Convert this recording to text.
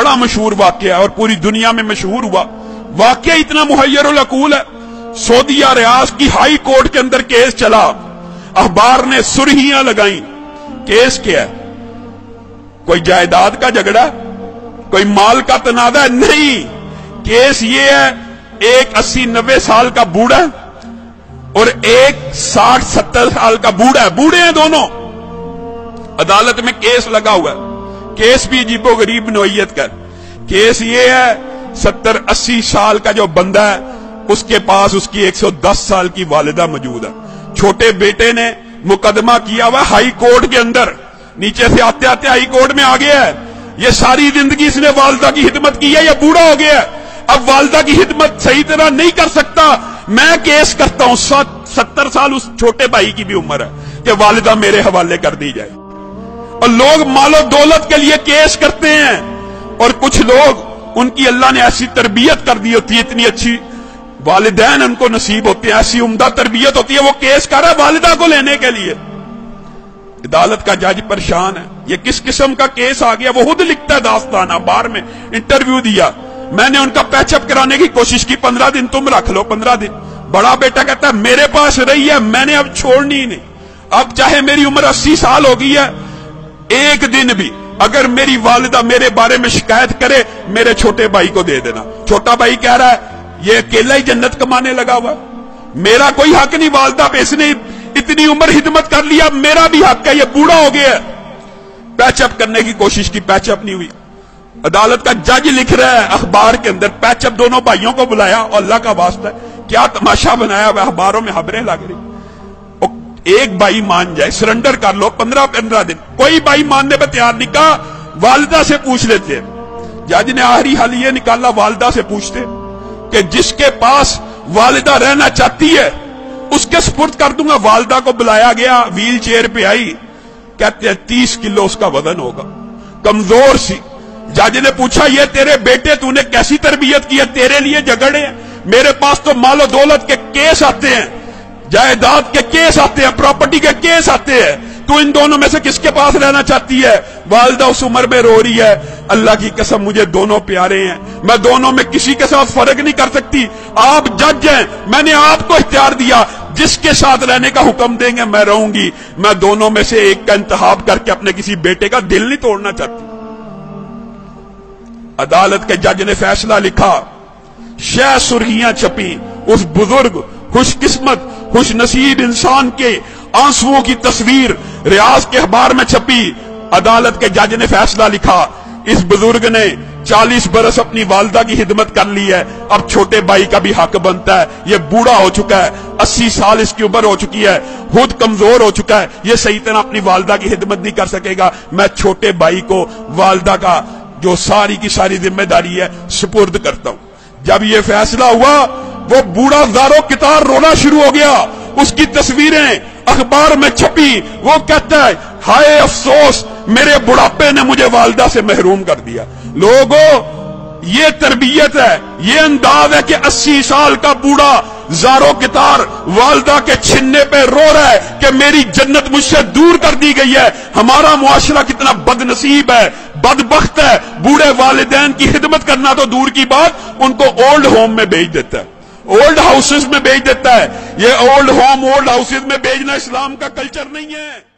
बड़ा मशहूर वाकया और पूरी दुनिया में मशहूर हुआ। वाकया इतना मुहय्यरुल अकूल है। सऊदीया रियाज की हाई कोर्ट के अंदर केस चला, अखबार ने सुर्खियां लगाई। केस क्या है? कोई जायदाद का झगड़ा, कोई माल का तनाजा? नहीं, केस ये है, एक 80-90 साल का बूढ़ा और एक 60-70 साल का बूढ़ा, बूढ़े हैं दोनों, अदालत में केस लगा हुआ है। केस भी अजीबो गरीब नौइयत का। केस ये है, 70-80 साल का जो बंदा है उसके पास उसकी 110 साल की वालिदा मौजूद है। छोटे बेटे ने मुकदमा किया हुआ हाई कोर्ट के अंदर, नीचे से आते आते हाई कोर्ट में आ गया है। ये सारी जिंदगी इसने वालिदा की खिदमत की है, ये बूढ़ा हो गया है, अब वालिदा की खिदमत सही तरह नहीं कर सकता। मैं केस करता हूं, 70 साल उस छोटे भाई की भी उम्र है कि वालिदा मेरे हवाले कर दी जाए। और लोग मालो दौलत के लिए केस करते हैं, और कुछ लोग उनकी अल्लाह ने ऐसी तरबियत कर दी होती है, इतनी अच्छी वालिदैन उनको नसीब होते हैं, ऐसी उम्दा तरबियत होती है, वो केस कर रहा है वालिदा को लेने के लिए। अदालत का जज परेशान है, ये किस किस्म का केस आ गया। वो खुद लिखता है दास्तान, अखबार में इंटरव्यू दिया। मैंने उनका पैचअप कराने की कोशिश की, 15 दिन तुम रख लो, 15 दिन। बड़ा बेटा कहता है मेरे पास रही है, मैंने अब छोड़नी ही नहीं। अब चाहे मेरी उम्र 80 साल हो गई है, एक दिन भी अगर मेरी वालिदा मेरे बारे में शिकायत करे, मेरे छोटे भाई को दे देना। छोटा भाई कह रहा है ये अकेला ही जन्नत कमाने लगा हुआ, मेरा कोई हक नहीं वालिदा पे, इसने इतनी उम्र खिदमत कर लिया, मेरा भी हक है, ये बूढ़ा हो गया। पैचअप करने की कोशिश की, पैचअप नहीं हुई। अदालत का जज लिख रहा है अखबार के अंदर, पैचअप दोनों भाइयों को बुलाया, और अल्लाह का वास्ता है क्या तमाशा बनाया हुआ, अखबारों में खबरें लग रही। एक भाई मान जाए, सरेंडर कर लो, 15 दिन। कोई भाई मानने पर तैयार नहीं, कहा वालिदा से पूछ लेते। जज ने आखिरी हल ये निकाला, वालिदा से पूछते कि जिसके पास वालिदा रहना चाहती है उसके सुपुर्द कर दूंगा। वालिदा को बुलाया गया, व्हील चेयर पे आई, कहते हैं 30 किलो उसका वजन होगा, कमजोर सी। जज ने पूछा ये तेरे बेटे तूने कैसी तरबियत की है, तेरे लिए झगड़े हैं, मेरे पास तो मालो दौलत के केस आते हैं, जायदाद के केस आते हैं, प्रॉपर्टी के केस आते हैं, तू इन दोनों में से किसके पास रहना चाहती है? वालिदा उस उम्र में रो रही है, अल्लाह की कसम मुझे दोनों प्यारे हैं, मैं दोनों में किसी के साथ फर्क नहीं कर सकती। आप जज हैं, मैंने आपको इख्तियार दिया, जिसके साथ रहने का हुक्म देंगे मैं रहूंगी। मैं दोनों में से एक का इंतखाब करके अपने किसी बेटे का दिल नहीं तोड़ना चाहती। अदालत के जज ने फैसला लिखा, शह सुर्खियां छपी, उस बुजुर्ग खुशकिस्मत खुश नसीब इंसान के आंसुओं की तस्वीर रियाज के अखबार में छपी। अदालत के जज ने फैसला लिखा, इस बुजुर्ग ने 40 बरस अपनी वालिदा की खिदमत कर ली है, अब छोटे भाई का भी हक बनता है। ये बूढ़ा हो चुका है, 80 साल इसकी उम्र हो चुकी है, खुद कमजोर हो चुका है, ये सही तरह अपनी वालिदा की खिदमत नहीं कर सकेगा। मैं छोटे भाई को वालिदा का जो सारी की सारी जिम्मेदारी है सुपुर्द करता हूं। जब ये फैसला हुआ, वो बूढ़ा ज़ारो कितार रोना शुरू हो गया, उसकी तस्वीरें अखबार में छपी। वो कहता है हाय अफसोस, मेरे बुढ़ापे ने मुझे वालिदा से महरूम कर दिया। लोगों, ये तरबियत है, ये अंदाज है कि 80 साल का बूढ़ा ज़ारो कितार वालिदा के छिन्ने पे रो रहा है कि मेरी जन्नत मुझसे दूर कर दी गई है। हमारा मुआशरा कितना बदनसीब है, बदबख्त है, बूढ़े वालिदैन की खिदमत करना तो दूर की बात, उनको ओल्ड होम में भेज देता है, ओल्ड हाउसेस में भेज देता है। ये ओल्ड होम ओल्ड हाउसेस में भेजना इस्लाम का कल्चर नहीं है।